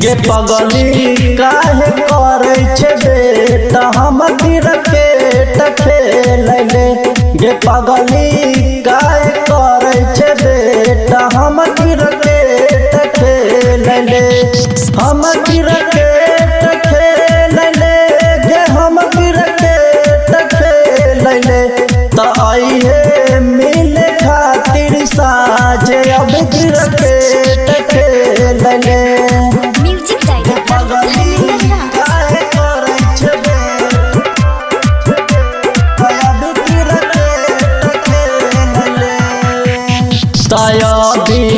गे पगली काहे करे छे बेटा हम क्रिकेट खेलले। गे पगली काहे करे छे बेटा हम क्रिकेट खेलले। हम क्रिकेट खेलले गे हम क्रिकेट खेलले। त आइए मिले खातिर साझे अब क्रिकेट खेलले।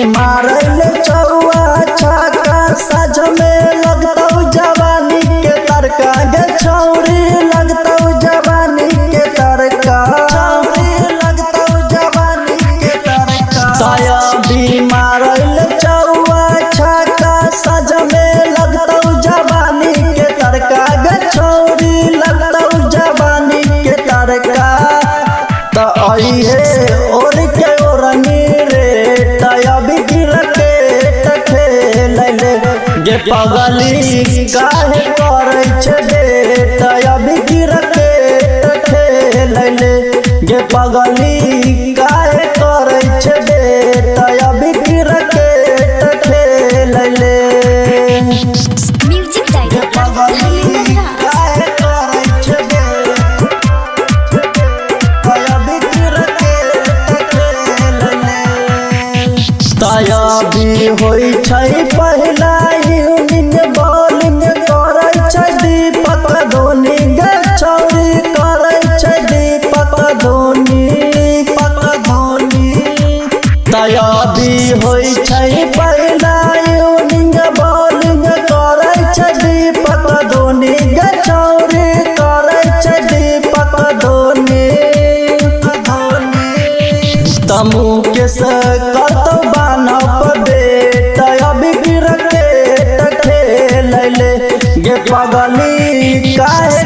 मारल चौआ छक्का सज में लगतौ जवानी के तरका। गे छौरी लगतौ जवानी के तरका। लगतौ जवानी के तरका। ताया भी मारल चौआ छक्का सज में लगतौ जवानी के तरका। गे छौरी लगतौ जवानी के तरका। त आइए और के ओरनी गे पगली काहे करे छे बेटा अभी क्रिकेट खेलले। गे पगली काहे करे छे बेटा अभी क्रिकेट खेलले। गे पगली काहे करे छे बेटा अभी क्रिकेट खेलले। ताया भी होई छै पहला बॉलिंग करे छै दीपक धोनी। गे छौरी करे छै दीपक धोनी। तया भी होई छै पहला इनिंग बॉलिंग करे छै दीपक धोनी। गे छौरी करे छै दीपक धोनी। तमु के से करतौ बानप बेटा अभी क्रिकेट खेलले। गे पगली काहे